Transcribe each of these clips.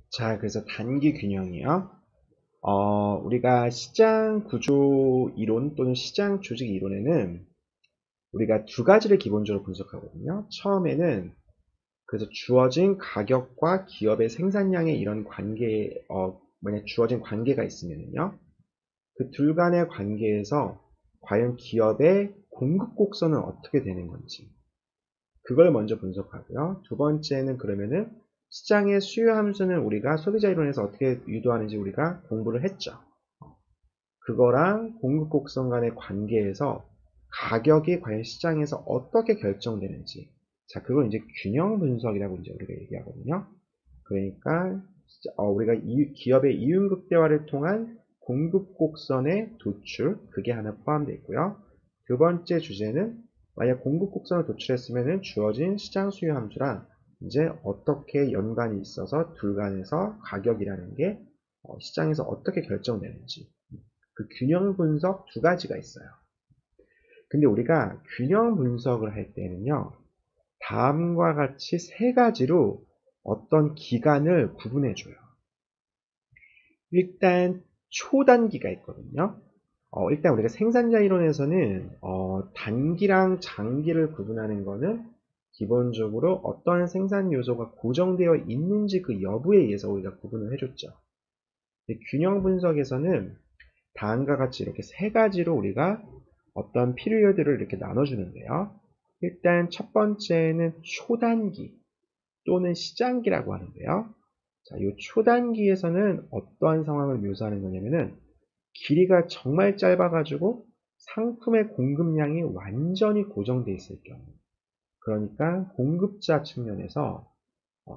자, 그래서 단기 균형이요. 우리가 시장 구조 이론 또는 시장 조직 이론에는 우리가 두 가지를 기본적으로 분석하거든요. 처음에는 그래서 주어진 가격과 기업의 생산량의 이런 관계, 만약 주어진 관계가 있으면요. 그 둘 간의 관계에서 과연 기업의 공급 곡선은 어떻게 되는 건지 그걸 먼저 분석하고요. 두 번째는 그러면은 시장의 수요 함수는 우리가 소비자 이론에서 어떻게 유도하는지 우리가 공부를 했죠. 그거랑 공급 곡선 간의 관계에서 가격이 과연 시장에서 어떻게 결정되는지. 자, 그걸 이제 균형 분석이라고 이제 우리가 얘기하거든요. 그러니까 우리가 기업의 이윤 극대화를 통한 공급 곡선의 도출, 그게 하나 포함되어 있고요. 두 번째 주제는 만약 공급 곡선을 도출했으면 주어진 시장 수요 함수랑 이제 어떻게 연관이 있어서 둘 간에서 가격이라는 게 시장에서 어떻게 결정되는지 그 균형 분석 두 가지가 있어요. 근데 우리가 균형 분석을 할 때는요, 다음과 같이 세 가지로 어떤 기간을 구분해줘요. 일단 초단기가 있거든요. 일단 우리가 생산자 이론에서는 단기랑 장기를 구분하는 거는 기본적으로 어떠한 생산 요소가 고정되어 있는지 그 여부에 의해서 우리가 구분을 해줬죠. 균형 분석에서는 다음과 같이 이렇게 세 가지로 우리가 어떤 피리어드를 이렇게 나눠주는데요. 일단 첫 번째는 초단기 또는 시장기라고 하는데요. 자, 이 초단기에서는 어떠한 상황을 묘사하는 거냐면은 길이가 정말 짧아가지고 상품의 공급량이 완전히 고정되어 있을 경우. 그러니까 공급자 측면에서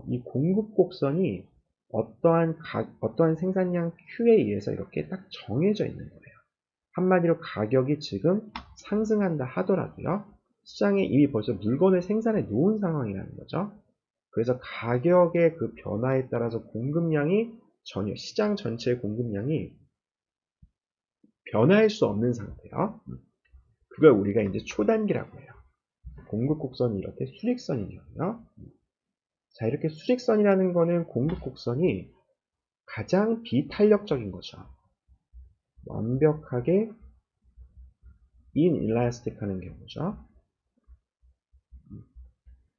이 공급 곡선이 어떠한 생산량 Q에 의해서 이렇게 딱 정해져 있는 거예요. 한마디로 가격이 지금 상승한다 하더라도요. 시장에 이미 벌써 물건을 생산해 놓은 상황이라는 거죠. 그래서 가격의 그 변화에 따라서 공급량이 전혀 시장 전체의 공급량이 변화할 수 없는 상태요. 그걸 우리가 이제 초단기라고 해요. 공급 곡선이 이렇게 수직선이거든요. 자, 이렇게 수직선이라는 거는 공급 곡선이 가장 비탄력적인 거죠. 완벽하게 인일라스틱 하는 경우죠.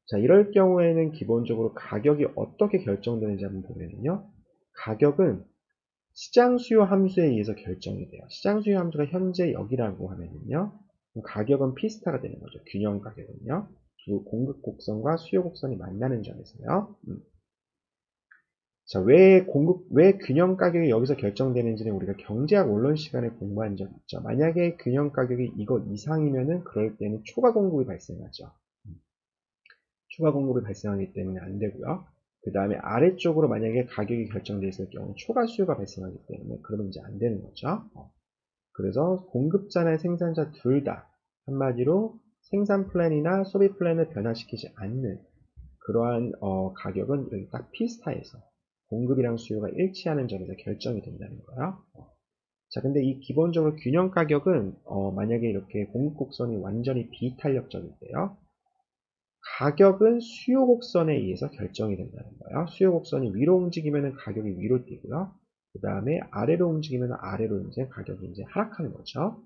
자, 이럴 경우에는 기본적으로 가격이 어떻게 결정되는지 한번 보면요. 가격은 시장 수요 함수에 의해서 결정이 돼요. 시장 수요 함수가 현재 여기라고 하면요. 가격은 P스타가 되는 거죠. 균형 가격은요. 두 공급 곡선과 수요 곡선이 만나는 점에서요. 자, 왜 균형 가격이 여기서 결정되는지는 우리가 경제학 원론 시간에 공부한 적 있죠. 만약에 균형 가격이 이거 이상이면은 그럴 때는 초과 공급이 발생하죠. 추가 공급이 발생하기 때문에 안 되고요. 그 다음에 아래쪽으로 만약에 가격이 결정되어 있을 경우 초과 수요가 발생하기 때문에 그러면 이제 안 되는 거죠. 그래서 공급자나 생산자 둘 다 한마디로 생산 플랜이나 소비 플랜을 변화시키지 않는 그러한 가격은 여기 딱 P스타에서 공급이랑 수요가 일치하는 점에서 결정이 된다는 거예요. 자, 근데 이 기본적으로 균형 가격은 만약에 이렇게 공급 곡선이 완전히 비탄력적일 때요. 가격은 수요 곡선에 의해서 결정이 된다는 거예요. 수요 곡선이 위로 움직이면 가격이 위로 뛰고요. 그 다음에 아래로 움직이면 아래로 이제 가격이 이제 하락하는 거죠.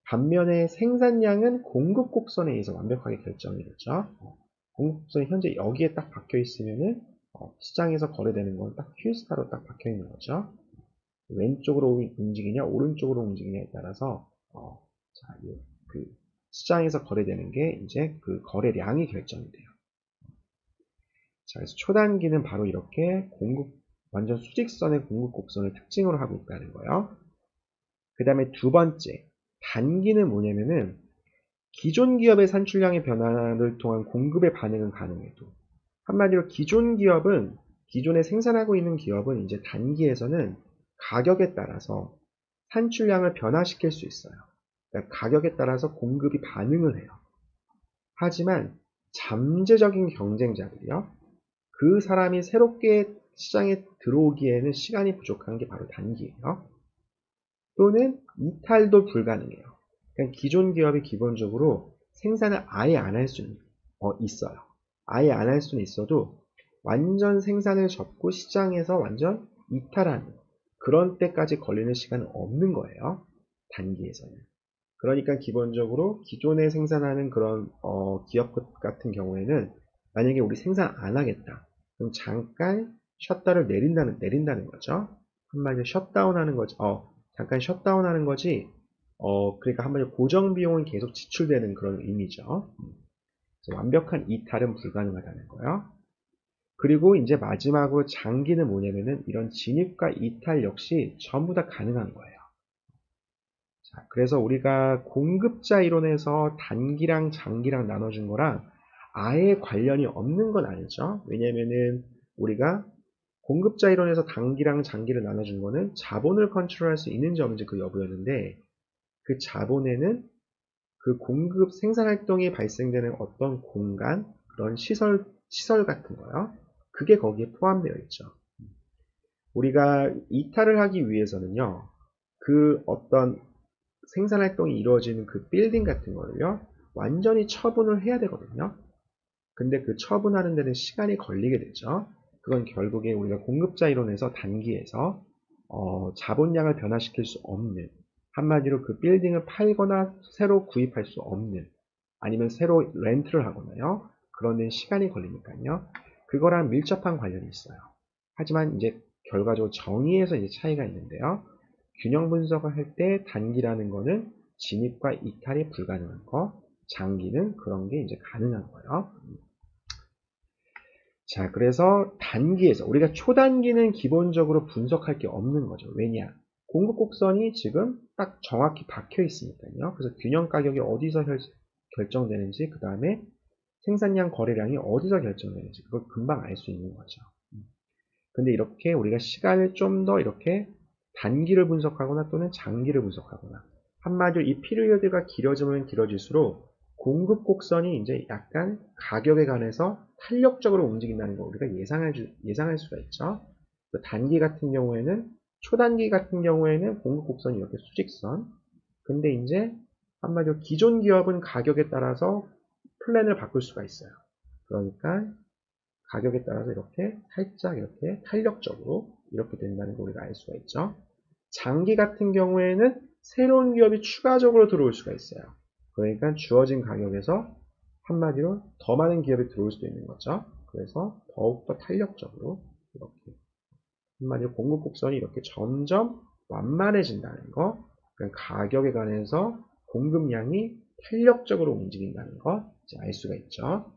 반면에 생산량은 공급 곡선에 의해서 완벽하게 결정이 되죠. 공급 곡선이 현재 여기에 딱 박혀 있으면은 시장에서 거래되는 건 딱 Q스타로 딱 박혀 있는 거죠. 왼쪽으로 움직이냐 오른쪽으로 움직이냐에 따라서 자, 그 시장에서 거래되는 게 이제 그 거래량이 결정이 돼요. 자, 그래서 초단기는 바로 이렇게 완전 수직선의 공급 곡선을 특징으로 하고 있다는 거예요. 그 다음에 두 번째, 단기는 뭐냐면은 기존 기업의 산출량의 변화를 통한 공급의 반응은 가능해도 한마디로 기존에 생산하고 있는 기업은 이제 단기에서는 가격에 따라서 산출량을 변화시킬 수 있어요. 그러니까 가격에 따라서 공급이 반응을 해요. 하지만 잠재적인 경쟁자들이요. 그 사람이 새롭게 시장에 들어오기에는 시간이 부족한 게 바로 단기예요. 또는 이탈도 불가능해요. 그러니까 기존 기업이 기본적으로 생산을 아예 안 할 수는 있어요. 아예 안 할 수는 있어도 완전 생산을 접고 시장에서 완전 이탈하는 그런 때까지 걸리는 시간은 없는 거예요. 단기에서는. 그러니까 기본적으로 기존에 생산하는 그런 기업 같은 경우에는 만약에 우리 생산 안 하겠다. 그럼 잠깐 셧다를 내린다는 거죠. 한마디로 셧다운하는 거지. 잠깐 셧다운하는 거지. 그러니까 한마디로 고정 비용은 계속 지출되는 그런 의미죠. 그래서 완벽한 이탈은 불가능하다는 거예요. 그리고 이제 마지막으로 장기는 뭐냐면은 이런 진입과 이탈 역시 전부 다 가능한 거예요. 자, 그래서 우리가 공급자 이론에서 단기랑 장기랑 나눠준 거랑 아예 관련이 없는 건 아니죠. 왜냐면은 우리가 공급자 이론에서 단기랑 장기를 나눠준 거는 자본을 컨트롤할 수 있는지 없는지 그 여부였는데 그 자본에는 그 공급 생산 활동이 발생되는 어떤 공간, 그런 시설 같은 거요. 그게 거기에 포함되어 있죠. 우리가 이탈을 하기 위해서는요, 그 어떤 생산 활동이 이루어지는 그 빌딩 같은 거를요, 완전히 처분을 해야 되거든요. 근데 그 처분하는 데는 시간이 걸리게 되죠. 그건 결국에 우리가 공급자 이론에서 단기에서 자본량을 변화시킬 수 없는, 한마디로 그 빌딩을 팔거나 새로 구입할 수 없는, 아니면 새로 렌트를 하거나요. 그런 데는 시간이 걸리니까요. 그거랑 밀접한 관련이 있어요. 하지만 이제 결과적으로 정의에서 이제 차이가 있는데요. 균형 분석을 할 때 단기라는 거는 진입과 이탈이 불가능한 거, 장기는 그런 게 이제 가능한 거예요. 자, 그래서 단기에서 우리가 초단기는 기본적으로 분석할 게 없는 거죠. 왜냐? 공급 곡선이 지금 딱 정확히 박혀 있으니까요. 그래서 균형 가격이 어디서 결정되는지, 그 다음에 생산량 거래량이 어디서 결정되는지 그걸 금방 알 수 있는 거죠. 근데 이렇게 우리가 시간을 좀 더 이렇게 단기를 분석하거나 또는 장기를 분석하거나, 한마디로 이 피리어드가 길어지면 길어질수록 공급 곡선이 이제 약간 가격에 관해서 탄력적으로 움직인다는 거 우리가 예상할 수가 있죠. 단기 같은 경우에는, 초단기 같은 경우에는 공급 곡선이 이렇게 수직선. 근데 이제 한마디로 기존 기업은 가격에 따라서 플랜을 바꿀 수가 있어요. 그러니까 가격에 따라서 이렇게 살짝 이렇게 탄력적으로 이렇게 된다는 걸 우리가 알 수가 있죠. 장기 같은 경우에는 새로운 기업이 추가적으로 들어올 수가 있어요. 그러니까 주어진 가격에서 한마디로 더 많은 기업이 들어올 수도 있는 거죠. 그래서 더욱더 탄력적으로 이렇게 한마디로 공급 곡선이 이렇게 점점 완만해진다는 거, 그러니까 가격에 관해서 공급량이 탄력적으로 움직인다는 거 알 수가 있죠.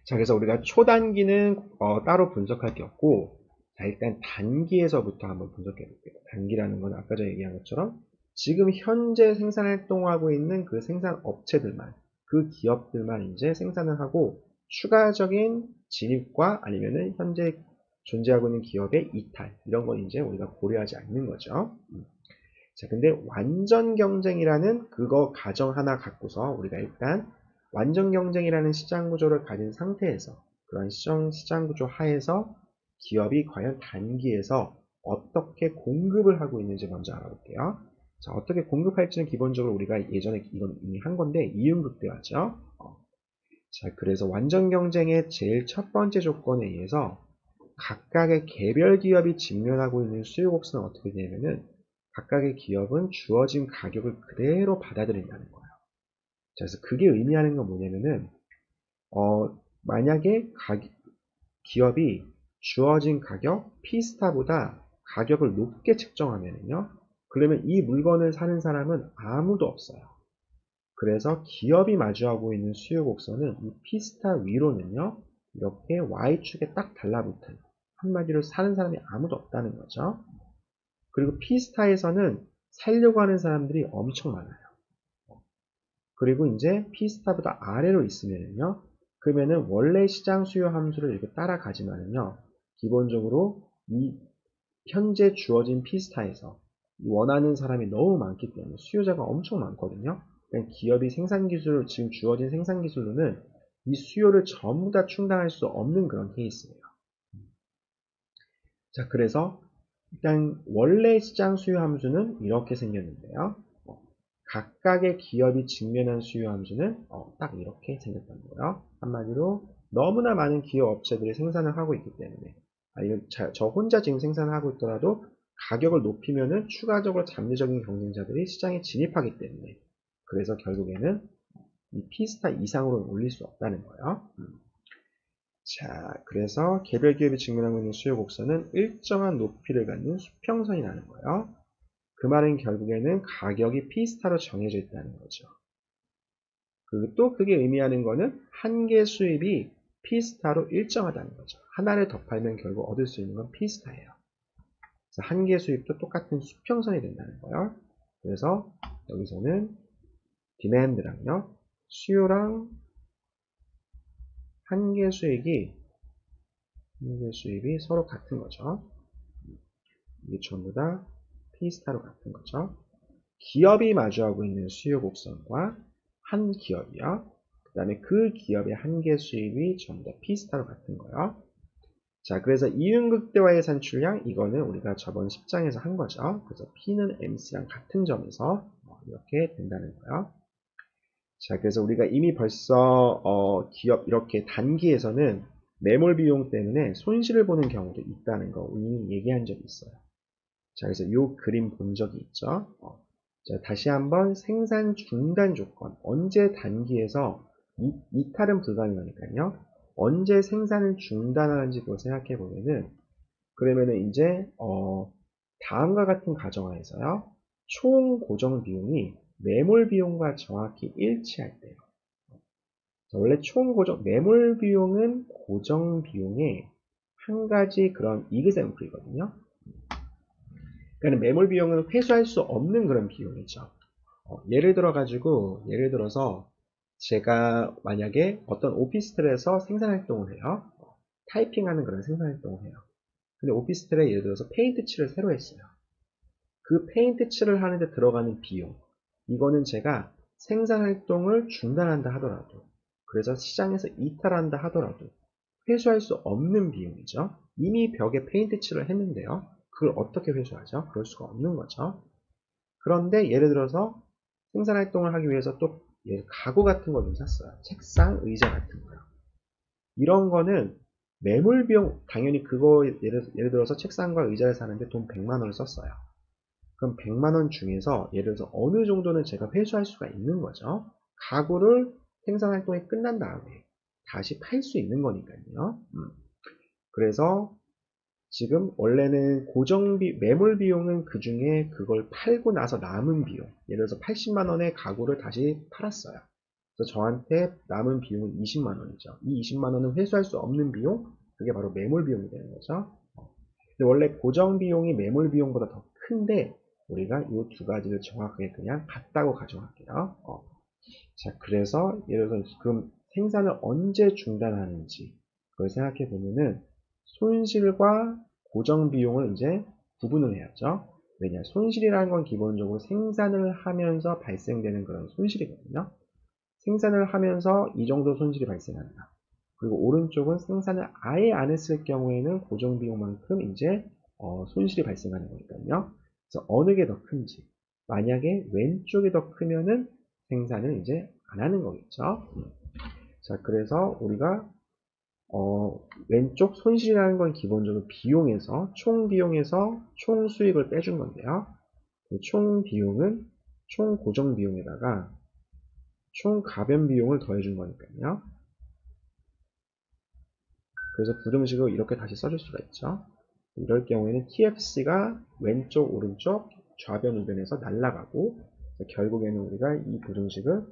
자, 그래서 우리가 초단기는 따로 분석할 게 없고, 자, 일단 단기에서부터 한번 분석해 볼게요. 단기라는 건 아까 전에 얘기한 것처럼 지금 현재 생산 활동하고 있는 그 생산 업체들만, 그 기업들만 이제 생산을 하고 추가적인 진입과 아니면은 현재 존재하고 있는 기업의 이탈, 이런 건 이제 우리가 고려하지 않는 거죠. 자, 근데 완전 경쟁이라는 그거 가정 하나 갖고서 우리가 일단 완전 경쟁이라는 시장 구조를 가진 상태에서, 그런 시장 구조 하에서 기업이 과연 단기에서 어떻게 공급을 하고 있는지 먼저 알아볼게요. 자, 어떻게 공급할지는 기본적으로 우리가 예전에 이건 이미 한 건데 이윤극대화죠. 자, 그래서 완전 경쟁의 제일 첫 번째 조건에 의해서 각각의 개별 기업이 직면하고 있는 수요 곡선은 어떻게 되냐면은 각각의 기업은 주어진 가격을 그대로 받아들인다는 거예요. 자, 그래서 그게 의미하는 건 뭐냐면은 만약에 기업이 주어진 가격 P스타보다 가격을 높게 측정하면요, 그러면 이 물건을 사는 사람은 아무도 없어요. 그래서 기업이 마주하고 있는 수요 곡선은 이 P스타 위로는요, 이렇게 Y축에 딱 달라붙은, 한마디로 사는 사람이 아무도 없다는 거죠. 그리고 P스타에서는 살려고 하는 사람들이 엄청 많아요. 그리고 이제 P스타보다 아래로 있으면요, 그러면은 원래 시장 수요 함수를 이렇게 따라가지만은요, 기본적으로 이 현재 주어진 P스타에서 원하는 사람이 너무 많기 때문에 수요자가 엄청 많거든요. 그러니까 기업이 생산 기술, 지금 주어진 생산 기술로는 이 수요를 전부 다 충당할 수 없는 그런 케이스예요. 자, 그래서 일단 원래 시장 수요 함수는 이렇게 생겼는데요. 각각의 기업이 직면한 수요 함수는 딱 이렇게 생겼다는 거예요. 한마디로 너무나 많은 기업 업체들이 생산을 하고 있기 때문에 아니면 저 혼자 지금 생산을 하고 있더라도 가격을 높이면은 추가적으로 잠재적인 경쟁자들이 시장에 진입하기 때문에 그래서 결국에는 이 P스타 이상으로는 올릴 수 없다는 거예요. 자, 그래서 개별 기업이 직면하고 있는 수요 곡선은 일정한 높이를 갖는 수평선이 나는 거예요. 그 말은 결국에는 가격이 P스타로 정해져 있다는 거죠. 그리고 또 그게 의미하는 거는 한 개 수입이 P스타로 일정하다는 거죠. 하나를 더 팔면 결국 얻을 수 있는 건 P스타예요. 그래서 한 개 수입도 똑같은 수평선이 된다는 거예요. 그래서 여기서는 디맨드랑요, 수요랑 한 개 수입이 서로 같은 거죠. 이게 전부 다 P스타로 같은 거죠. 기업이 마주하고 있는 수요 곡선과 한 기업이요. 그 다음에 그 기업의 한 개 수입이 전부 다 P스타로 같은 거예요. 자, 그래서 이윤극대화의 산출량, 이거는 우리가 저번 10장에서 한 거죠. 그래서 P는 MC랑 같은 점에서 이렇게 된다는 거예요. 자, 그래서 우리가 이미 벌써 기업 이렇게 단기에서는 매몰 비용 때문에 손실을 보는 경우도 있다는 거 이미 얘기한 적이 있어요. 자, 그래서 이 그림 본 적이 있죠. 자, 다시 한번 생산 중단 조건, 언제 단기에서 이탈은 불가능하니까요. 언제 생산을 중단하는지 그걸 생각해 보면은, 그러면은 이제 다음과 같은 가정하에서요, 총 고정 비용이 매몰 비용과 정확히 일치할 때요. 자, 원래 총 고정 매몰 비용은 고정 비용의 한 가지 그런 이그샘플이거든요. 그러니까 매몰 비용은 회수할 수 없는 그런 비용이죠. 예를 들어서 제가 만약에 어떤 오피스텔에서 생산 활동을 해요. 타이핑하는 그런 생산 활동을 해요. 근데 오피스텔에 예를 들어서 페인트 칠을 새로 했어요. 그 페인트 칠을 하는데 들어가는 비용, 이거는 제가 생산 활동을 중단한다 하더라도, 그래서 시장에서 이탈한다 하더라도 회수할 수 없는 비용이죠. 이미 벽에 페인트 칠을 했는데요. 그걸 어떻게 회수하죠? 그럴 수가 없는 거죠. 그런데 예를 들어서 생산 활동을 하기 위해서 또 가구 같은 걸 좀 샀어요. 책상, 의자 같은 거요. 이런 거는 매몰 비용, 당연히 그거 예를 들어서 책상과 의자를 사는데 돈 100만 원을 썼어요. 그럼 100만 원 중에서 예를 들어서 어느 정도는 제가 회수할 수가 있는 거죠. 가구를 생산 활동이 끝난 다음에 다시 팔 수 있는 거니까요. 그래서 지금 원래는 매몰 비용은 그 중에 그걸 팔고 나서 남은 비용, 예를 들어서 80만 원의 가구를 다시 팔았어요. 그래서 저한테 남은 비용은 20만 원이죠. 이 20만 원은 회수할 수 없는 비용, 그게 바로 매몰 비용이 되는 거죠. 근데 원래 고정 비용이 매몰 비용보다 더 큰데 우리가 이 두 가지를 정확하게 그냥 같다고 가정할게요. 자, 그래서 예를 들어서 지금 생산을 언제 중단하는지 그걸 생각해 보면은 손실과 고정 비용을 이제 구분을 해야죠. 왜냐, 손실이라는 건 기본적으로 생산을 하면서 발생되는 그런 손실이거든요. 생산을 하면서 이 정도 손실이 발생한다. 그리고 오른쪽은 생산을 아예 안 했을 경우에는 고정 비용만큼 이제 손실이 발생하는 거니까요. 그래서 어느 게 더 큰지. 만약에 왼쪽이 더 크면은 생산을 이제 안 하는 거겠죠. 자, 그래서 우리가 왼쪽 손실이라는 건 기본적으로 비용에서 총 비용에서 총 수익을 빼준 건데요. 총 비용은 총 고정 비용에다가 총 가변 비용을 더해준 거니까요. 그래서 부등식을 이렇게 다시 써줄 수가 있죠. 이럴 경우에는 TFC가 왼쪽, 오른쪽, 좌변, 우변에서 날아가고 결국에는 우리가 이 부등식을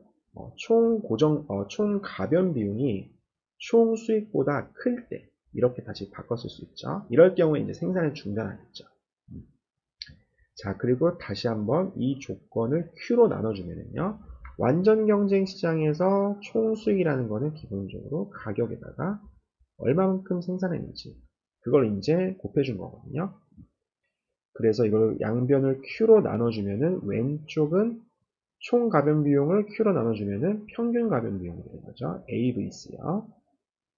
총 가변 비용이 총 수익보다 클 때 이렇게 다시 바꿨을 수 있죠. 이럴 경우에 이제 생산을 중단하겠죠. 자, 그리고 다시 한번 이 조건을 Q로 나눠주면요. 완전 경쟁 시장에서 총 수익이라는 거는 기본적으로 가격에다가 얼마만큼 생산했는지 그걸 이제 곱해준 거거든요. 그래서 이걸 양변을 Q로 나눠주면은 왼쪽은 총 가변 비용을 Q로 나눠주면은 평균 가변 비용이 되는 거죠. AVC요.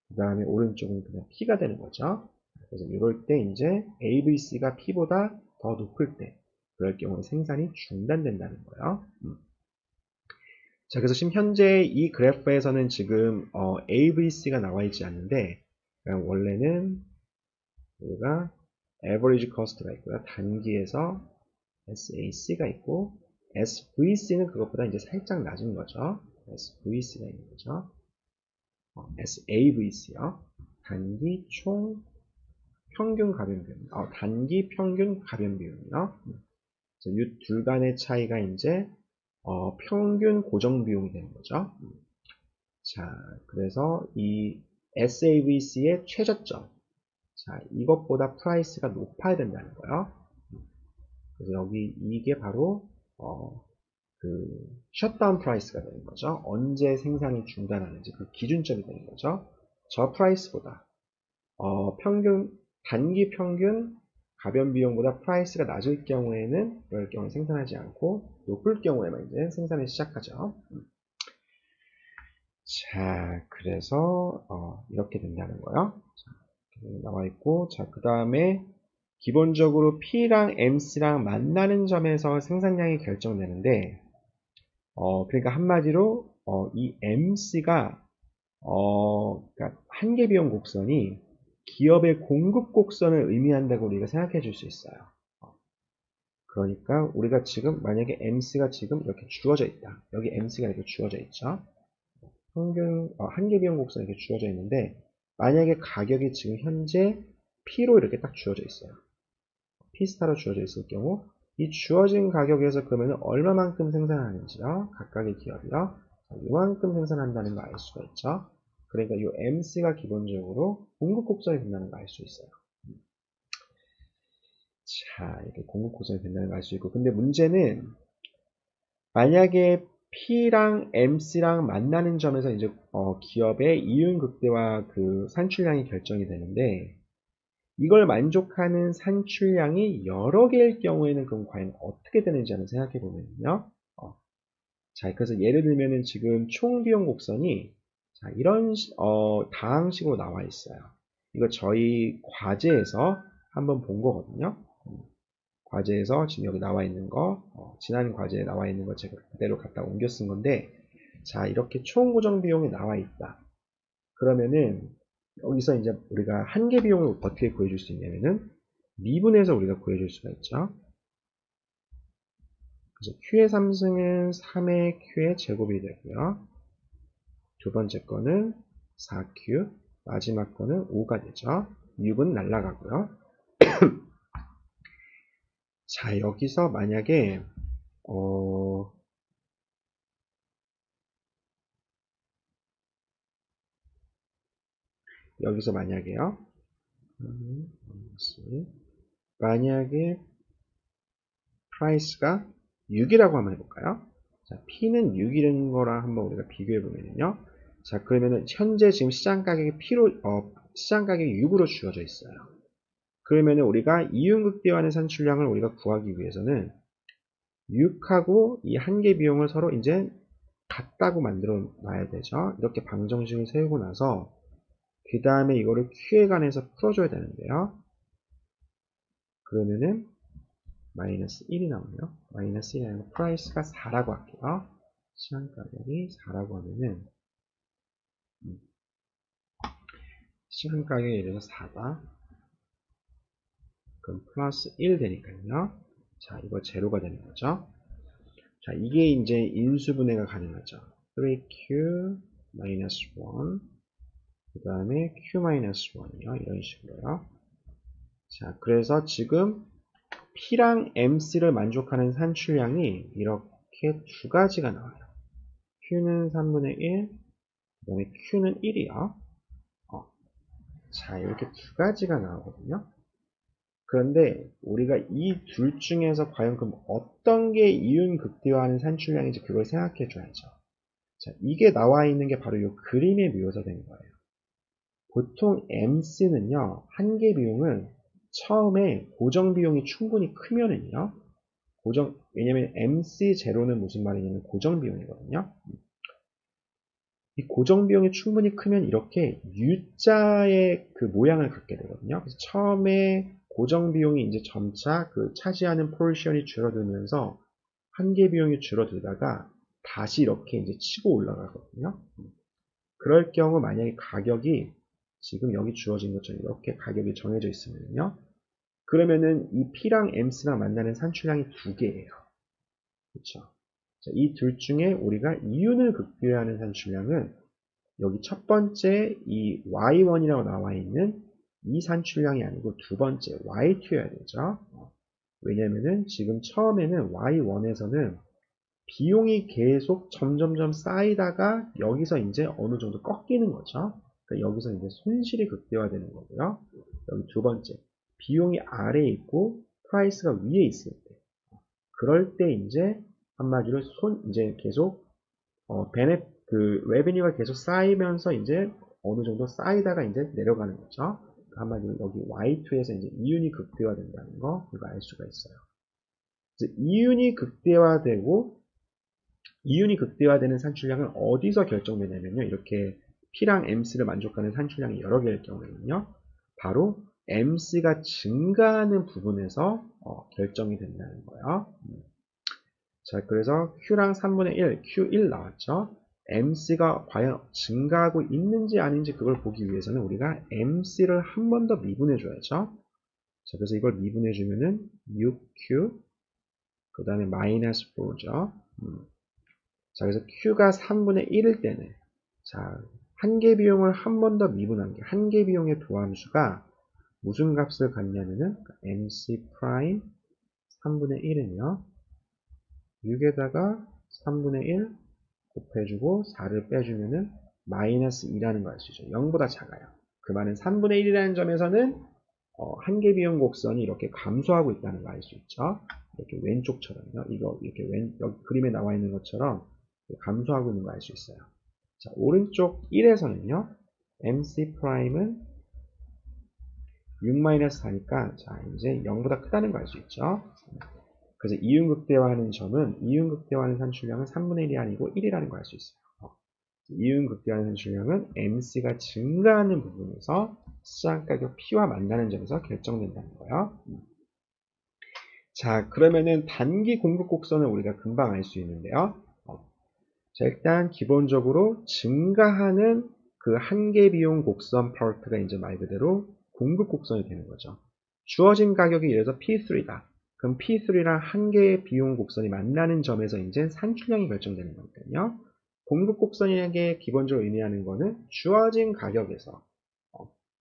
그 다음에 오른쪽은 그냥 P가 되는 거죠. 그래서 이럴 때 이제 AVC가 P보다 더 높을 때 그럴 경우에 생산이 중단된다는 거예요. 자, 그래서 지금 현재 이 그래프에서는 지금 AVC가 나와 있지 않는데, 그냥 원래는 우리가 average cost가 있고요. 단기에서 SAC가 있고, SVC는 그것보다 이제 살짝 낮은 거죠. SVC가 있는 거죠. SAVC요. 단기 총 평균 가변 비용. 단기 평균 가변 비용이요. 이 둘 간의 차이가 이제 평균 고정 비용이 되는 거죠. 자, 그래서 이 SAVC의 최저점. 자, 이것보다 프라이스가 높아야 된다는 거예요. 그래서 여기 이게 바로 그 셧다운 프라이스가 되는 거죠. 언제 생산이 중단하는지 그 기준점이 되는 거죠. 저 프라이스보다 단기 평균 가변 비용보다 프라이스가 낮을 경우에는 그럴 경우 생산하지 않고 높을 경우에만 이제 생산을 시작하죠. 자, 그래서 이렇게 된다는 거예요. 자, 나와 있고, 자, 그 다음에 기본적으로 P랑 MC랑 만나는 점에서 생산량이 결정되는데, 그러니까 한마디로 이 MC가 그러니까 한계 비용 곡선이 기업의 공급 곡선을 의미한다고 우리가 생각해 줄 수 있어요. 그러니까 우리가 지금 만약에 MC가 지금 이렇게 주어져 있다. 여기 MC가 이렇게 주어져 있죠. 한계 비용 곡선이 이렇게 주어져 있는데, 만약에 가격이 지금 현재 P로 이렇게 딱 주어져 있어요. P스타로 주어져 있을 경우, 이 주어진 가격에서 그러면 얼마만큼 생산하는지요? 각각의 기업이요. 이만큼 생산한다는 거 알 수가 있죠. 그러니까 이 MC가 기본적으로 공급 곡선이 된다는 거 알 수 있어요. 자, 이렇게 공급 곡선이 된다는 거 알 수 있고, 근데 문제는 만약에 P랑 MC랑 만나는 점에서 이제 기업의 이윤 극대화 그 산출량이 결정이 되는데, 이걸 만족하는 산출량이 여러 개일 경우에는 그럼 과연 어떻게 되는지 한번 생각해 보면요. 자, 그래서 예를 들면은 지금 총 비용 곡선이 자, 이런 다항식으로 나와 있어요. 이거 저희 과제에서 한번 본 거거든요. 과제에서 지금 여기 나와 있는 거, 지난 과제에 나와 있는 거 제가 그대로 갖다 옮겨 쓴 건데, 자, 이렇게 총 고정 비용이 나와 있다. 그러면은 여기서 이제 우리가 한계 비용을 어떻게 구해줄 수 있냐면은 미분해서 우리가 구해줄 수가 있죠. 그래서 Q의 3승은 3의 Q의 제곱이 되고요. 두 번째 거는 4Q, 마지막 거는 5가 되죠. 6은 날라가고요. 자, 여기서 만약에 여기서 만약에요. 만약에 프라이스가 6이라고 한번 해볼까요? 자, P는 6이라는 거랑 한번 우리가 비교해 보면요. 자, 그러면은 현재 지금 시장 가격이 시장 가격이 6으로 주어져 있어요. 그러면은 우리가 이윤극대화하는 산출량을 우리가 구하기 위해서는 6하고 이 한계 비용을 서로 이제 같다고 만들어 놔야 되죠. 이렇게 방정식을 세우고 나서 그 다음에 이거를 Q에 관해서 풀어줘야 되는데요. 그러면은 마이너스 1이 나오네요. 마이너스 1이 아니고 프라이스가 4라고 할게요. 시장 가격이 4라고 하면은 시장 가격이 예를 들어서 4다. 그럼 플러스 1 되니까요. 자, 이거 제로가 되는 거죠. 자, 이게 이제 인수분해가 가능하죠. 3Q 마이너스 1, 그 다음에 Q-1이요. 이런 식으로요. 자, 그래서 지금 P랑 MC를 만족하는 산출량이 이렇게 두 가지가 나와요. Q는 3분의 1, 그 다음에 Q는 1이요. 자, 이렇게 두 가지가 나오거든요. 그런데 우리가 이 둘 중에서 과연 그럼 어떤 게 이윤 극대화하는 산출량인지 그걸 생각해 줘야죠. 자, 이게 나와 있는 게 바로 이 그림에 묘사된 거예요. 보통 MC는요, 한계 비용은 처음에 고정 비용이 충분히 크면은요, 왜냐면 MC 제로는 무슨 말이냐면 고정 비용이거든요. 이 고정 비용이 충분히 크면 이렇게 U자의 그 모양을 갖게 되거든요. 그래서 처음에 고정 비용이 이제 점차 그 차지하는 포지션이 줄어들면서 한계 비용이 줄어들다가 다시 이렇게 이제 치고 올라가거든요. 그럴 경우 만약에 가격이 지금 여기 주어진 것처럼 이렇게 가격이 정해져 있으면요. 그러면은 이 P랑 MC랑 만나는 산출량이 두 개예요. 그렇죠? 이 둘 중에 우리가 이윤을 극대화하는 산출량은 여기 첫 번째 이 Y1이라고 나와 있는 이 산출량이 아니고 두 번째 Y2여야 되죠. 왜냐면은 지금 처음에는 Y1에서는 비용이 계속 점점점 쌓이다가 여기서 이제 어느 정도 꺾이는 거죠. 그러니까 여기서 이제 손실이 극대화되는 거고요. 여기 두 번째, 비용이 아래에 있고 프라이스가 위에 있을 때, 그럴 때 이제 한마디로 이제 계속 레베뉴가 계속 쌓이면서 이제 어느 정도 쌓이다가 이제 내려가는 거죠. 한마디로 여기 Y2에서 이제 이윤이 극대화된다는 거 우리가 알 수가 있어요. 이윤이 극대화되는 산출량은 어디서 결정되냐면요. 이렇게 P랑 MC를 만족하는 산출량이 여러 개일 경우에는요. 바로 MC가 증가하는 부분에서 결정이 된다는 거예요. 자, 그래서 Q랑 3분의 1, Q1 나왔죠. MC가 과연 증가하고 있는지 아닌지 그걸 보기 위해서는 우리가 MC를 한 번 더 미분해 줘야죠. 자, 그래서 이걸 미분해 주면은 6Q, 그 다음에 마이너스 4죠. 자, 그래서 Q가 3분의 1일 때는, 자, 한계 비용을 한 번 더 미분한 게, 한계 비용의 도함수가 무슨 값을 갖냐면은, MC 프라임 3분의 1은요, 6에다가 3분의 1 곱해주고 4를 빼주면은 마이너스 2라는 걸 알 수 있죠. 0보다 작아요. 그 말은 3분의 1이라는 점에서는 한계 비용 곡선이 이렇게 감소하고 있다는 걸 알 수 있죠. 이렇게 왼쪽처럼요. 이거 이렇게 여기 그림에 나와 있는 것처럼 감소하고 있는 걸 알 수 있어요. 자, 오른쪽 1에서는요. MC 프라임은 6-4니까 자, 이제 0보다 크다는 걸 알 수 있죠. 그래서 이윤극대화하는 이윤극대화하는 산출량은 3분의 1이 아니고 1이라는 걸 알 수 있어요. 이윤극대화하는 산출량은 MC가 증가하는 부분에서 시장가격 P와 만나는 점에서 결정된다는 거예요. 자, 그러면은 단기 공급 곡선을 우리가 금방 알 수 있는데요. 자, 일단 기본적으로 증가하는 그 한계 비용 곡선 파트가 이제 말 그대로 공급 곡선이 되는 거죠. 주어진 가격이 예를 들어서 P3다. 그럼 P3랑 한계 비용 곡선이 만나는 점에서 이제 산출량이 결정되는 거거든요. 공급 곡선이라는 게 기본적으로 의미하는 거는 주어진 가격에서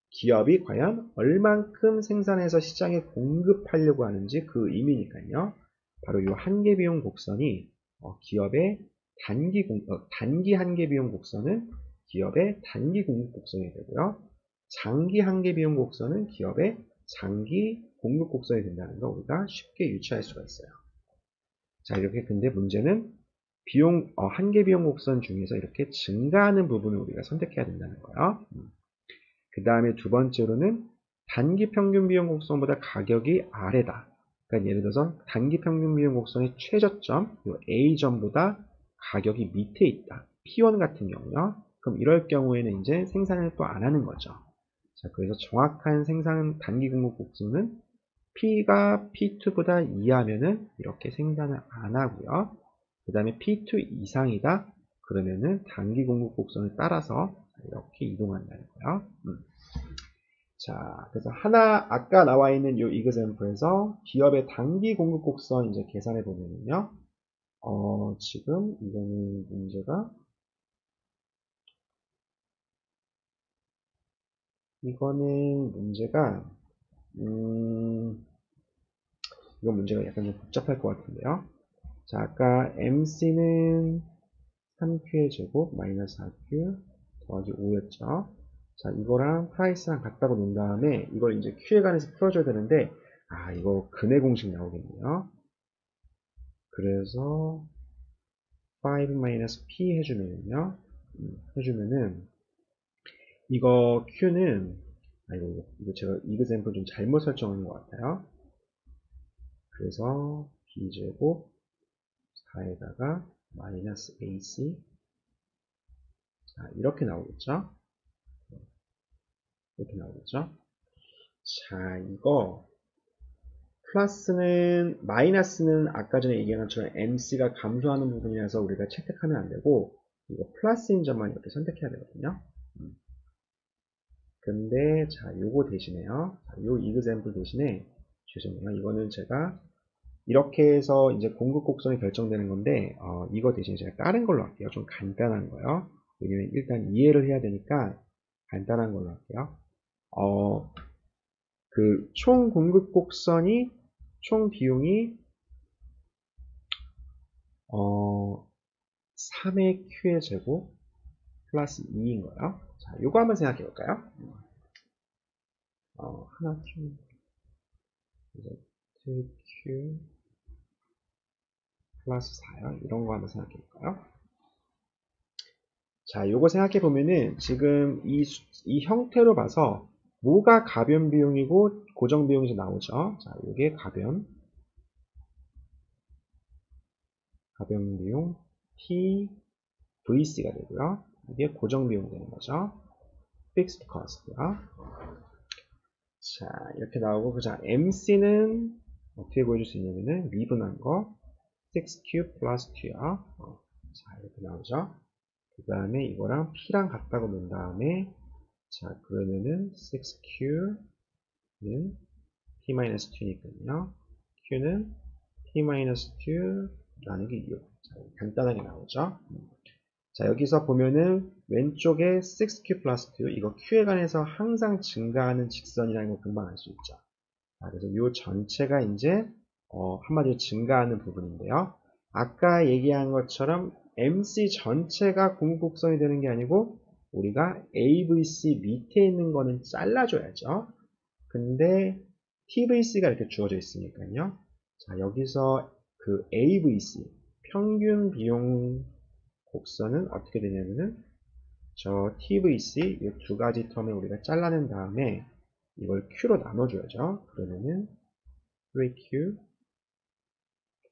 기업이 과연 얼만큼 생산해서 시장에 공급하려고 하는지 그 의미니까요. 바로 이 한계 비용 곡선이 기업의 단기 한계 비용 곡선은 기업의 단기 공급 곡선이 되고요. 장기 한계 비용 곡선은 기업의 장기 공급 곡선이 된다는 거 우리가 쉽게 유추할 수가 있어요. 자, 이렇게 근데 문제는 한계 비용 곡선 중에서 이렇게 증가하는 부분을 우리가 선택해야 된다는 거예요. 그 다음에 두 번째로는 단기 평균 비용 곡선보다 가격이 아래다. 그러니까 예를 들어서 단기 평균 비용 곡선의 최저점, A점보다 가격이 밑에 있다. P1 같은 경우요. 그럼 이럴 경우에는 이제 생산을 또 안 하는 거죠. 자, 그래서 정확한 생산 단기 공급 곡선은 P가 P2보다 이하면은 이렇게 생산을 안 하고요. 그 다음에 P2 이상이다. 그러면은 단기 공급 곡선을 따라서 이렇게 이동한다는 거예요. 자, 그래서 아까 나와 있는 이 example에서 기업의 단기 공급 곡선 이제 계산해 보면요. 지금 이거는 문제가 이건 문제가 약간 좀 복잡할 것 같은데요. 자, 아까 MC는 3Q의 제곱 마이너스 4Q 더하기 5였죠. 자, 이거랑 프라이스랑 같다고 놓은 다음에 이걸 이제 Q에 관해서 풀어줘야 되는데, 이거 근해 공식 나오겠네요. 그래서 5-P 해주면은 이거 Q는 이거 제가 example 좀 잘못 설정한 것 같아요. 그래서 B제곱 4에다가 마이너스 AC 자, 이렇게 나오겠죠? 이렇게 나오겠죠? 자, 이거 마이너스는 아까 전에 얘기한 것처럼 MC가 감소하는 부분이라서 우리가 채택하면 안 되고, 이거 플러스인 점만 이렇게 선택해야 되거든요. 근데, 자, 요거 대신에요. 자, 요 example 대신에, 죄송해요. 이거는 제가 이렇게 해서 이제 공급 곡선이 결정되는 건데, 이거 대신에 제가 다른 걸로 할게요. 좀 간단한 거요. 왜냐면 일단 이해를 해야 되니까 간단한 걸로 할게요. 그 총 공급 곡선이 총 비용이 3의 Q의 제곱 플러스 2인 거예요. 자, 요거 한번 생각해 볼까요? 하나 Q Q 플러스 4요. 이런 거 한번 생각해 볼까요? 자, 요거 생각해 보면은 지금 이 형태로 봐서 뭐가 가변 비용이고 고정 비용이 나오죠. 자, 요게 가변 비용 T VC가 되고요. 이게 고정 비용 되는 거죠. fixed cost요. 자, 이렇게 나오고, 자, MC는 어떻게 보여줄 수 있냐면은 미분한 거 6Q 플러스 2요. 자, 이렇게 나오죠. 그 다음에 이거랑 P랑 같다고 놓은 다음에, 자, 그러면은 6Q는 P-2니까요. Q는 P-2 나누기 6. 자, 간단하게 나오죠. 자, 여기서 보면은 왼쪽에 6Q 플러스 2, 이거 Q에 관해서 항상 증가하는 직선이라는 걸 금방 알 수 있죠. 자, 그래서 이 전체가 이제 한마디로 증가하는 부분인데요. 아까 얘기한 것처럼 MC 전체가 공급곡선이 되는 게 아니고 우리가 AVC 밑에 있는 거는 잘라줘야죠. 근데 TVC가 이렇게 주어져 있으니까요. 자, 여기서 그 AVC 평균 비용 곡선은 어떻게 되냐면은 저 TVC 이 두 가지 텀을 우리가 잘라낸 다음에 이걸 Q로 나눠줘야죠. 그러면은 3Q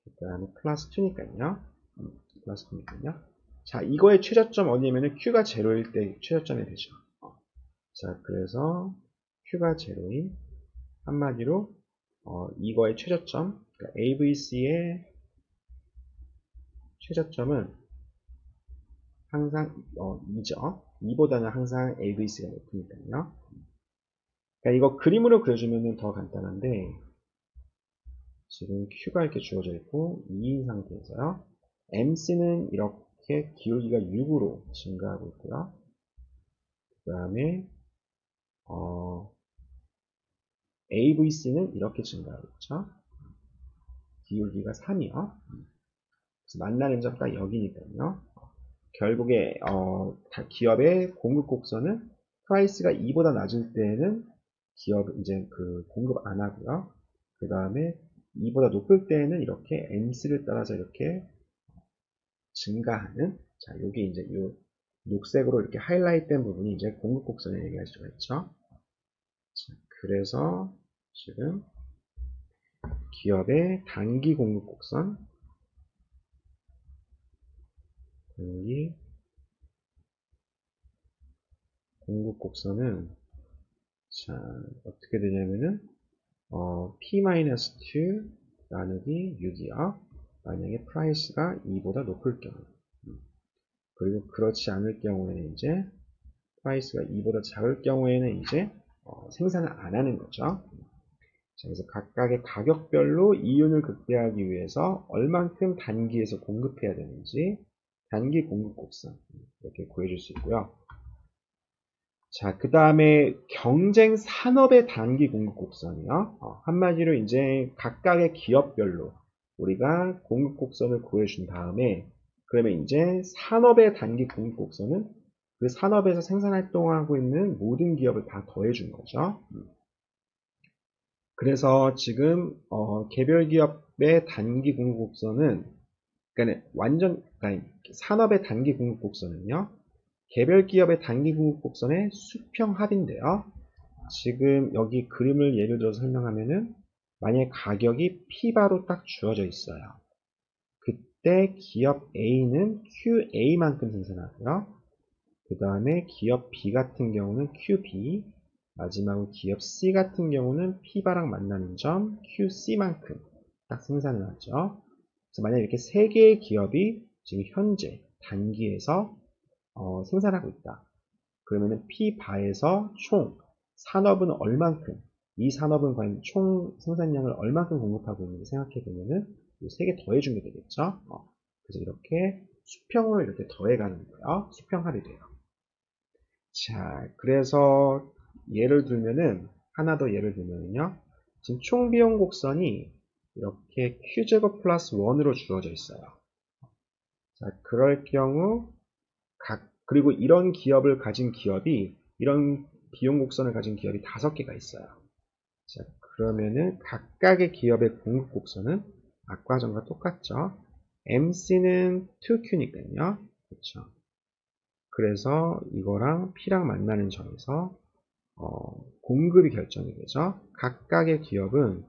그 다음에 플러스 2니까요. 플러스 2니까요. 자, 이거의 최저점 어디냐면은 Q가 제로일 때 최저점이 되죠. 자, 그래서 Q가 제로인 한마디로 이거의 최저점, 그러니까 AVC의 최저점은 항상 2죠. 2보다는 항상 AVC가 높으니까요. 그러니까 이거 그림으로 그려주면 더 간단한데 지금 Q가 이렇게 주어져 있고 2인 상태에서요. MC는 이렇게 기울기가 6으로 증가하고 있고요. 그 다음에 AVC는 이렇게 증가하고 있죠. 기울기가 3이요. 그래서 만나는 점 딱 여기니까요. 결국에 기업의 공급 곡선은 프라이스가 2보다 낮을 때는 기업 이제 그 공급 안 하고요. 그 다음에 2보다 높을 때는 이렇게 MC를 따라서 이렇게 증가하는, 자, 요게 이제 요 녹색으로 이렇게 하이라이트된 부분이 이제 공급 곡선을 얘기할 수가 있죠. 자, 그래서 지금 기업의 단기 공급 곡선, 단기 공급 곡선은 자, 어떻게 되냐면은 P-2 나누기 6이요. 만약에 프라이스가 2보다 높을 경우. 그리고 그렇지 않을 경우에는 이제 프라이스가 2보다 작을 경우에는 이제 생산을 안 하는 거죠. 자, 그래서 각각의 가격별로 이윤을 극대화하기 위해서 얼만큼 단기에서 공급해야 되는지 단기 공급 곡선 이렇게 구해줄 수 있고요. 자, 그 다음에 경쟁 산업의 단기 공급 곡선이요. 한마디로 이제 각각의 기업별로 우리가 공급 곡선을 구해준 다음에 그러면 이제 산업의 단기 공급 곡선은 그 산업에서 생산 활동하고 있는 모든 기업을 다 더해준 거죠. 그래서 지금 개별 기업의 단기 공급 곡선은 그러니까 산업의 단기 공급 곡선은요. 개별 기업의 단기 공급 곡선의 수평 합인데요. 지금 여기 그림을 예를 들어서 설명하면은 만약에 가격이 P바로 딱 주어져 있어요. 그때 기업 A는 QA만큼 생산하고요. 그 다음에 기업 B 같은 경우는 QB, 마지막으로 기업 C 같은 경우는 P바랑 만나는 점 QC만큼 딱 생산을 하죠. 그래서 만약 이렇게 세 개의 기업이 지금 현재 단기에서 생산하고 있다. 그러면은 P바에서 총 산업은 얼만큼, 이 산업은 과연 총 생산량을 얼만큼 공급하고 있는지 생각해 보면은 이 세 개 더해주면 되겠죠. 그래서 이렇게 수평을 이렇게 더해가는 거예요. 수평합이 돼요. 자, 그래서 예를 들면은 하나 더 예를 들면요. 지금 총 비용 곡선이 이렇게 Q제곱 플러스 1으로 주어져 있어요. 자, 그럴 경우 그리고 이런 기업을 가진 기업이 이런 비용 곡선을 가진 기업이 5개가 있어요. 자, 그러면은 각각의 기업의 공급 곡선은 아까 전과 똑같죠. MC는 2Q니까요. 그렇죠. 그래서 이거랑 P랑 만나는 점에서 공급이 결정이 되죠. 각각의 기업은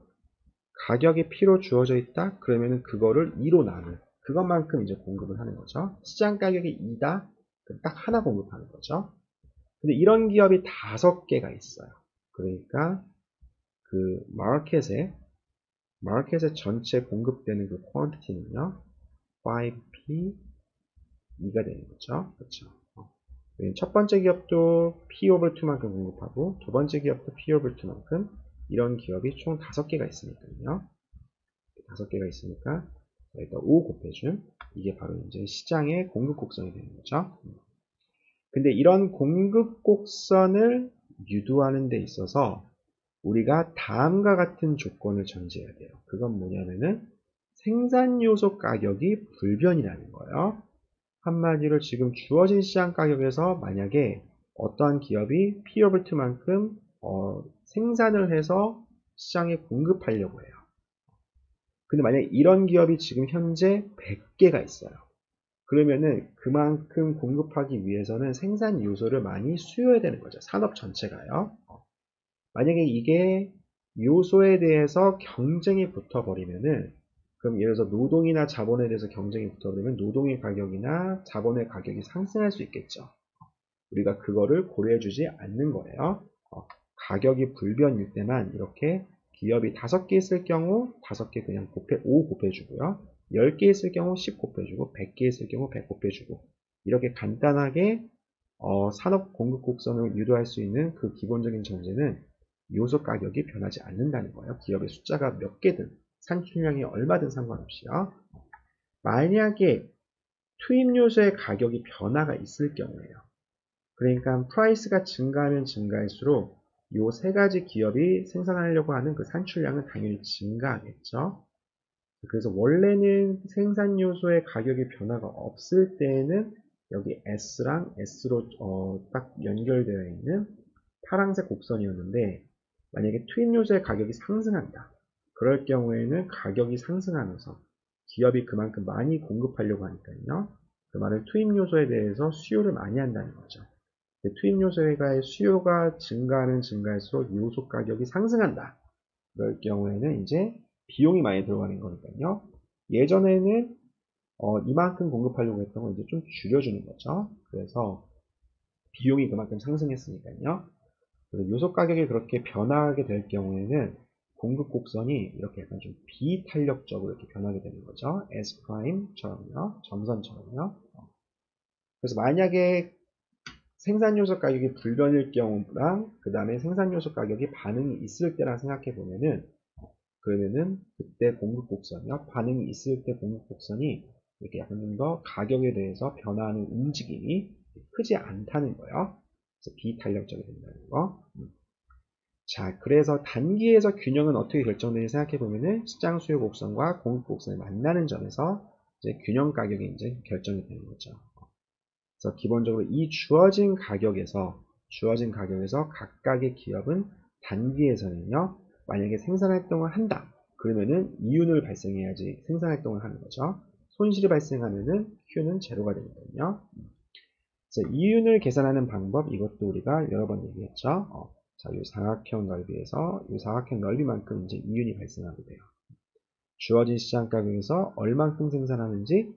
가격이 P로 주어져 있다. 그러면은 그거를 2로 나눌 그것만큼 이제 공급을 하는 거죠. 시장 가격이 2다. 그럼 딱 하나 공급하는 거죠. 근데 이런 기업이 5개가 있어요. 그러니까 그 마켓에 전체 공급되는 그 퀀티티는요. 5P 2가 되는 거죠. 그렇죠. 첫 번째 기업도 P over 2만큼 공급하고 두 번째 기업도 P over 2만큼 이런 기업이 총 5개가 있으니까요. 5개가 있으니까 일단 5 곱해준 이게 바로 이제 시장의 공급 곡선이 되는 거죠. 근데 이런 공급 곡선을 유도하는 데 있어서 우리가 다음과 같은 조건을 전제해야 돼요. 그건 뭐냐면은 생산 요소 가격이 불변이라는 거예요. 한마디로 지금 주어진 시장 가격에서 만약에 어떠한 기업이 P over 2만큼 생산을 해서 시장에 공급하려고 해요. 근데 만약에 이런 기업이 지금 현재 100개가 있어요. 그러면은 그만큼 공급하기 위해서는 생산 요소를 많이 수요해야 되는 거죠. 산업 전체가요. 만약에 이게 요소에 대해서 경쟁이 붙어버리면은 그럼 예를 들어서 노동이나 자본에 대해서 경쟁이 붙어버리면 노동의 가격이나 자본의 가격이 상승할 수 있겠죠. 우리가 그거를 고려해주지 않는 거예요. 가격이 불변일 때만 이렇게 기업이 5개 있을 경우 5개 그냥 5 곱해주고요. 10개 있을 경우 10 곱해주고 100개 있을 경우 100 곱해주고 이렇게 간단하게 산업 공급 곡선을 유도할 수 있는 그 기본적인 전제는 요소 가격이 변하지 않는다는 거예요. 기업의 숫자가 몇 개든 산출량이 얼마든 상관없이요. 만약에 투입 요소의 가격이 변화가 있을 경우에요. 그러니까 프라이스가 증가하면 증가할수록 요 세 가지 기업이 생산하려고 하는 그 산출량은 당연히 증가하겠죠. 그래서 원래는 생산 요소의 가격이 변화가 없을 때에는 여기 S랑 S로 딱 연결되어 있는 파란색 곡선이었는데 만약에 투입 요소의 가격이 상승한다. 그럴 경우에는 가격이 상승하면서 기업이 그만큼 많이 공급하려고 하니까요. 그 말은 투입 요소에 대해서 수요를 많이 한다는 거죠. 투입 요소의 수요가 증가하면 증가할수록 요소 가격이 상승한다. 그럴 경우에는 이제 비용이 많이 들어가는 거니까요. 예전에는 이만큼 공급하려고 했던 걸 이제 좀 줄여주는 거죠. 그래서 비용이 그만큼 상승했으니까요. 요소 가격이 그렇게 변화하게 될 경우에는 공급 곡선이 이렇게 약간 좀 비탄력적으로 이렇게 변하게 되는 거죠. S'처럼요. 점선처럼요. 그래서 만약에 생산 요소 가격이 불변일 경우랑 그 다음에 생산 요소 가격이 반응이 있을 때랑 생각해 보면은 그러면은 그때 공급 곡선이요. 반응이 있을 때 공급 곡선이 이렇게 약간 좀 더 가격에 대해서 변화하는 움직임이 크지 않다는 거예요. 그래서 비탄력적이 된다는 거. 자, 그래서 단기에서 균형은 어떻게 결정되는지 생각해 보면은 시장 수요 곡선과 공급 곡선이 만나는 점에서 이제 균형 가격이 이제 결정이 되는 거죠. 그래서 기본적으로 이 주어진 가격에서 각각의 기업은 단기에서는요, 만약에 생산활동을 한다. 그러면은 이윤을 발생해야지 생산활동을 하는 거죠. 손실이 발생하면은 Q는 제로가 되거든요. 그래서 이윤을 계산하는 방법, 이것도 우리가 여러 번 얘기했죠. 자, 이 사각형 넓이에서 이 사각형 넓이만큼 이제 이윤이 발생하게 돼요. 주어진 시장 가격에서 얼만큼 생산하는지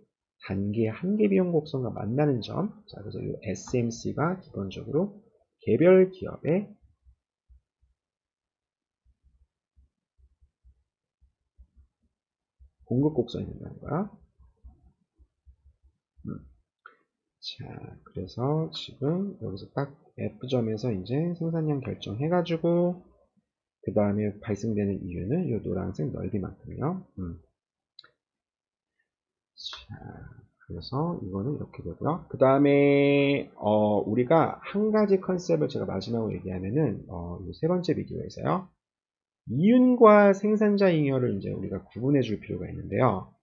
단기 한계 비용 곡선과 만나는 점. 자, 그래서 이 SMC가 기본적으로 개별 기업의 공급 곡선이 된다는 거야. 자, 그래서 지금 여기서 딱 F점에서 이제 생산량 결정해가지고 그 다음에 발생되는 이유는 이 노란색 넓이만큼이요. 자, 그래서 이거는 이렇게 되고요. 그 다음에 우리가 한 가지 컨셉을 제가 마지막으로 얘기하면은 이 세 번째 비디오에서요. 이윤과 생산자 잉여를 이제 우리가 구분해 줄 필요가 있는데요.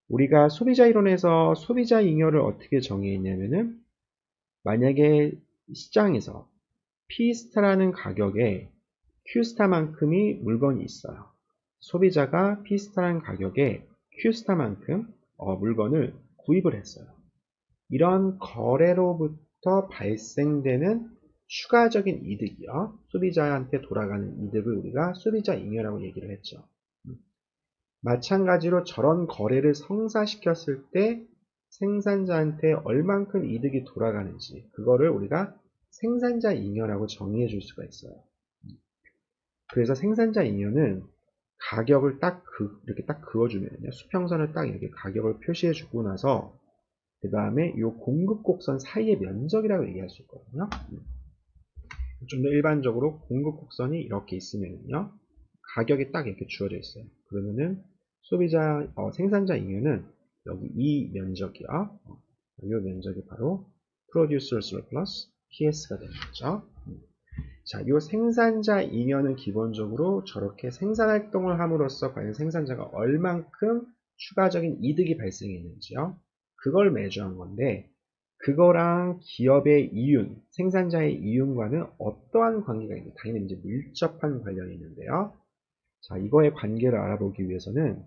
우리가 소비자 이론에서 소비자 잉여를 어떻게 정의했냐면은 만약에 시장에서 P스타라는 가격에 Q스타만큼이 물건이 있어요. 소비자가 P스타라는 가격에 Q스타만큼 물건을 구입을 했어요. 이런 거래로부터 발생되는 추가적인 이득이요. 소비자한테 돌아가는 이득을 우리가 소비자 잉여라고 얘기를 했죠. 마찬가지로 저런 거래를 성사시켰을 때 생산자한테 얼만큼 이득이 돌아가는지 그거를 우리가 생산자 잉여라고 정의해 줄 수가 있어요. 그래서 생산자 잉여는 가격을 이렇게 딱 그어주면요. 수평선을 딱 이렇게 가격을 표시해 주고 나서 그 다음에 이 공급 곡선 사이의 면적이라고 얘기할 수 있거든요. 좀 더 일반적으로 공급 곡선이 이렇게 있으면요. 가격이 딱 이렇게 주어져 있어요. 그러면은 생산자 잉여는 여기 이 면적이요. 이 면적이 바로 Producer Surplus PS가 되는 거죠. 자, 이 생산자 잉여는 기본적으로 저렇게 생산활동을 함으로써 과연 생산자가 얼만큼 추가적인 이득이 발생했는지요. 그걸 매주한 건데 그거랑 기업의 이윤, 생산자의 이윤과는 어떠한 관계가 있는지 당연히 이제 밀접한 관련이 있는데요. 자, 이거의 관계를 알아보기 위해서는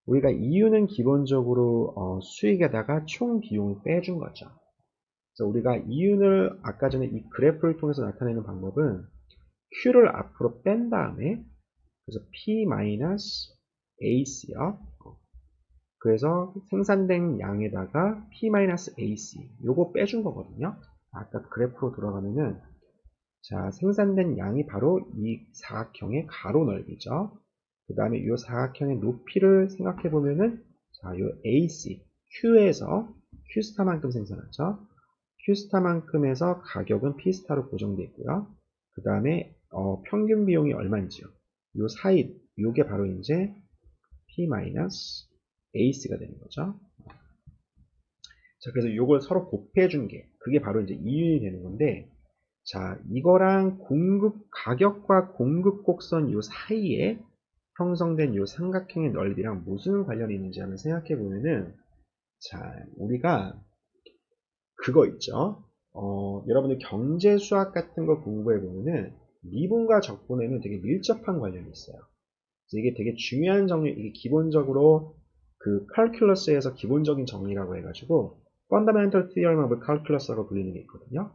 우리가 이윤은 기본적으로 수익에다가 총 비용을 빼준 거죠. 그래서 우리가 이윤을 아까 전에 이 그래프를 통해서 나타내는 방법은 Q를 앞으로 뺀 다음에 그래서 P-AC요. 그래서 생산된 양에다가 P-AC 요거 빼준 거거든요. 아까 그래프로 돌아가면은 자, 생산된 양이 바로 이 사각형의 가로 넓이죠. 그 다음에 이 사각형의 높이를 생각해 보면은 자, 이 AC, Q에서 Q스타만큼 생산하죠. Q스타만큼에서 가격은 P스타로 고정되어 있고요. 그 다음에 평균 비용이 얼마인지요. 이 사이, 요게 바로 이제 P-AC가 되는 거죠. 자, 그래서 요걸 서로 곱해 준 게, 그게 바로 이제 이윤이 되는 건데, 자, 이거랑 가격과 공급 곡선 요 사이에 형성된 요 삼각형의 넓이랑 무슨 관련이 있는지 한번 생각해 보면은, 자, 우리가 그거 있죠. 여러분들 경제 수학 같은 거 공부해 보면은 미분과 적분에는 되게 밀접한 관련이 있어요. 이게 되게 중요한 정리, 이게 기본적으로 그 칼큘러스에서 기본적인 정리라고 해가지고 Fundamental Theorem of Calculus라고 불리는 게 있거든요.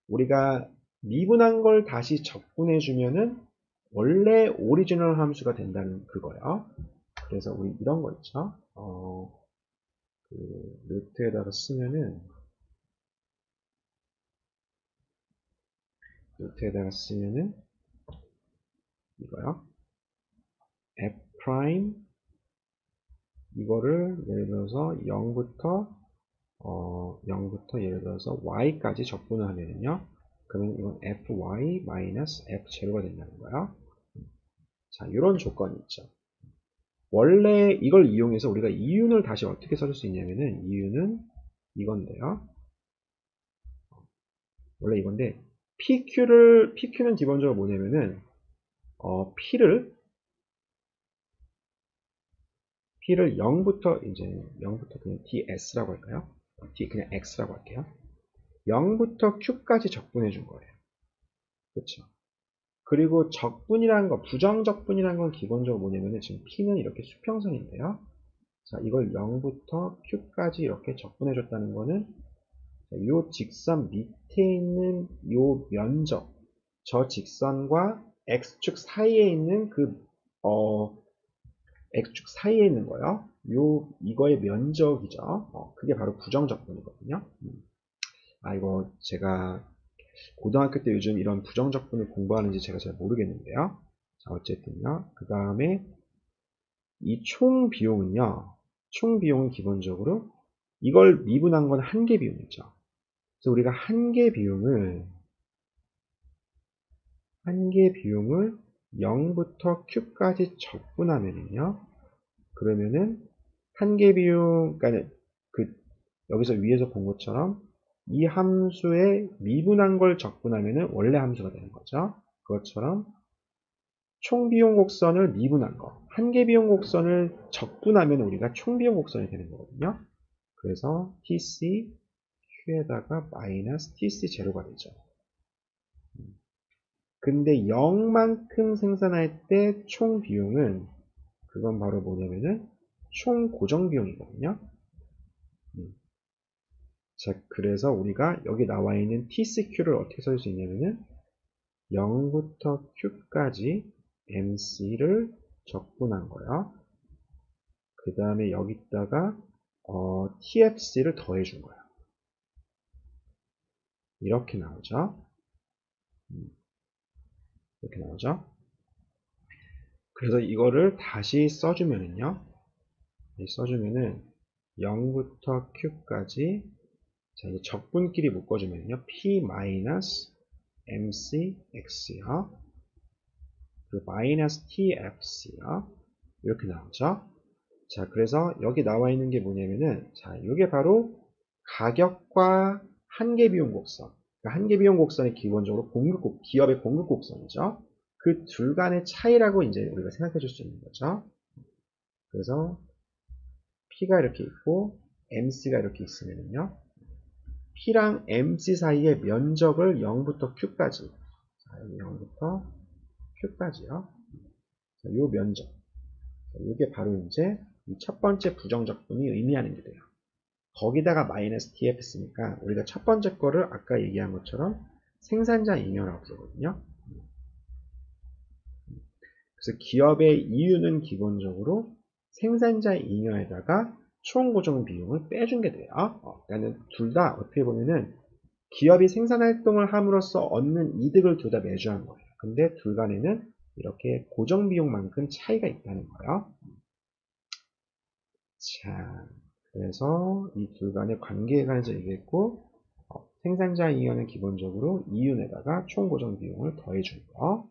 우리가 미분한 걸 다시 적분해 주면은 원래 오리지널 함수가 된다는 그거예요. 그래서 우리 이런 거 있죠. 그 노트에다가 쓰면은 이거요. F 프라임 이거를 예를 들어서 0부터 예를 들어서 y까지 적분을 하면은요. 그러면 이건 fy f0가 된다는 거야. 자, 이런 조건이 있죠. 원래 이걸 이용해서 우리가 이윤을 다시 어떻게 써줄 수 있냐면은 이윤은 이건데요. 원래 이건데 PQ는 기본적으로 뭐냐면은 P를 0부터 그냥 DS라고 할까요? 그냥 X라고 할게요. 0부터 Q까지 적분해 준 거예요. 그렇죠? 그리고 부정적분이라는 건 기본적으로 뭐냐면은 지금 P는 이렇게 수평선인데요. 자, 이걸 0부터 Q까지 이렇게 적분해 줬다는 거는 이 직선 밑에 있는 이 면적, 저 직선과 X축 사이에 있는 X축 사이에 있는 거요. 이거의 면적이죠. 그게 바로 부정적분이거든요. 이거 제가 고등학교 때 요즘 이런 부정적분을 공부하는지 제가 잘 모르겠는데요. 자, 어쨌든요. 그 다음에 이 총 비용은요, 총 비용은 기본적으로 이걸 미분한 건 한계 비용이죠. 그래서 우리가 한계 비용을 0부터 q까지 적분하면은요, 그러면은 한계 비용, 그러니까 여기서 위에서 본 것처럼 이 함수에 미분한 걸 적분하면은 원래 함수가 되는 거죠. 그것처럼 총 비용 곡선을 미분한 거, 한계 비용 곡선을 적분하면 우리가 총 비용 곡선이 되는 거거든요. 그래서 TC Q에다가 마이너스 TC 제로가 되죠. 근데 0만큼 생산할 때 총 비용은 그건 바로 뭐냐면은 총 고정 비용이거든요. 자, 그래서 우리가 여기 나와 있는 TCQ를 어떻게 쓸 수 있냐면은 0부터 Q까지 MC를 적분한 거야. 그 다음에 여기다가 TFC를 더해준 거야. 이렇게 나오죠. 이렇게 나오죠. 그래서 이거를 다시 써주면은요. 0부터 Q까지 자, 이제 적분끼리 묶어주면요. P-MCX요. 그리고 마이너스 TFC요. 이렇게 나오죠. 자, 그래서 여기 나와 있는 게 뭐냐면은, 자, 이게 바로 가격과 한계 비용 곡선. 그러니까 한계 비용 곡선이 기본적으로 기업의 공급 곡선이죠. 그 둘 간의 차이라고 이제 우리가 생각해 줄 수 있는 거죠. 그래서 P가 이렇게 있고, MC가 이렇게 있으면요. P랑 MC 사이의 면적을 0부터 Q까지. 자, 0부터 Q까지요. 자, 요 면적. 이게 바로 이제 이 첫 번째 부정적분이 의미하는 게 돼요. 거기다가 마이너스 TFS니까 우리가 첫 번째 거를 아까 얘기한 것처럼 생산자 잉여라고 부르거든요. 그래서 기업의 이윤은 기본적으로 생산자 잉여에다가 총 고정 비용을 빼준 게 돼요. 그러니까 둘 다 어떻게 보면은 기업이 생산 활동을 함으로써 얻는 이득을 둘 다 매주한 거예요. 근데 둘 간에는 이렇게 고정 비용만큼 차이가 있다는 거예요. 자, 그래서 이 둘 간의 관계에 관해서 얘기했고, 생산자 잉여는 기본적으로 이윤에다가 총 고정 비용을 더해준 거.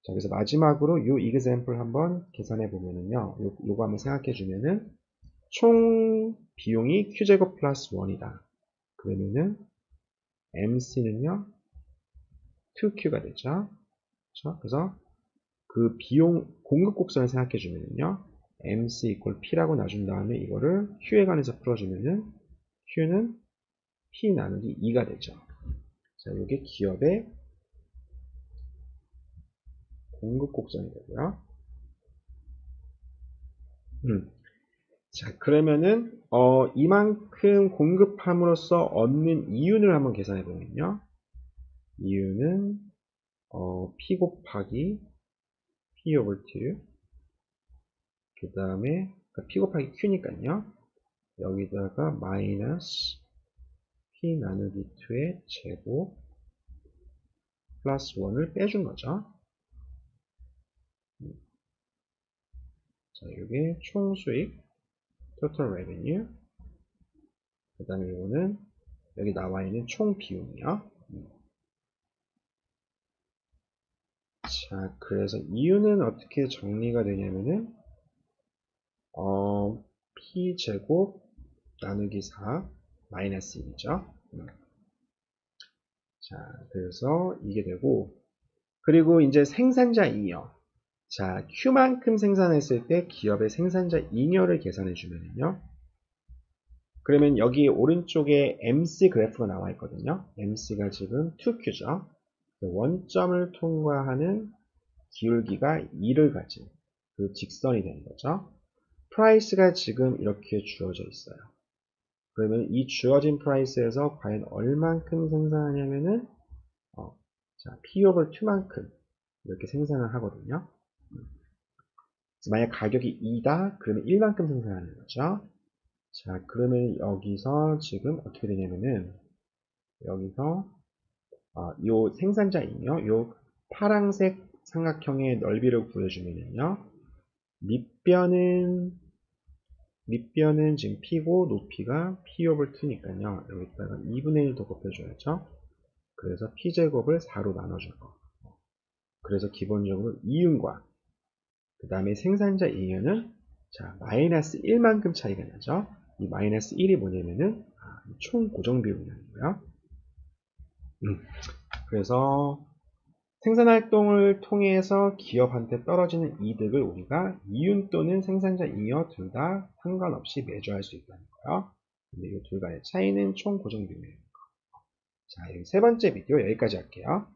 자, 그래서 마지막으로 이 example 한번 계산해 보면은요, 요거 한번 생각해 주면은, 총 비용이 q제곱 플러스 1이다. 그러면은, MC는요, 2Q가 되죠. 그렇죠? 그래서 그 비용 공급 곡선을 생각해 주면은요, MC equal P라고 놔준 다음에 이거를 Q에 관해서 풀어주면은, Q는 P 나누기 2가 되죠. 자, 이게 기업의 공급 곡선이 되고요. 자, 그러면은 이만큼 공급함으로써 얻는 이윤을 한번 계산해 보면요. 이윤은 P 곱하기 P over 2 그 다음에 P 곱하기 Q니까요. 여기다가 마이너스 P 나누기 2의 제곱 플러스 1을 빼준 거죠. 자, 이게 총 수익 total revenue 그 다음에 이거는 여기 나와 있는 총 비용이요. 자, 그래서 이유는 어떻게 정리가 되냐면은 P제곱 나누기 4 마이너스 1이죠. 자, 그래서 이게 되고 그리고 이제 생산자 잉여. 자, Q만큼 생산했을 때 기업의 생산자 잉여를 계산해 주면요. 그러면 여기 오른쪽에 MC 그래프가 나와 있거든요. MC가 지금 2Q죠. 원점을 통과하는 기울기가 2를 가진 그 직선이 되는 거죠. 프라이스가 지금 이렇게 주어져 있어요. 그러면 이 주어진 프라이스에서 과연 얼만큼 생산하냐면은 자, P over 2만큼 이렇게 생산을 하거든요. 만약 가격이 2다 그러면 1만큼 생산하는 거죠. 자, 그러면 여기서 지금 어떻게 되냐면은 여기서 요 생산자잉여 요 파란색 삼각형의 넓이를 구해주면은요 밑변은 지금 P고 높이가 P 오버 2니까요. 여기다가 2분의 1 더 곱해줘야죠. 그래서 P제곱을 4로 나눠줄 거. 그래서 기본적으로 이윤과 그 다음에 생산자 잉여는 자 마이너스 1만큼 차이가 나죠. 이 마이너스 1이 뭐냐면은 총 고정 비용량이고요. 그래서 생산활동을 통해서 기업한테 떨어지는 이득을 우리가 이윤 또는 생산자 잉여 둘 다 상관없이 매주할 수 있다는 거예요. 근데 이 둘 간의 차이는 총 고정 비용량입니다. 자, 여기 세 번째 비디오 여기까지 할게요.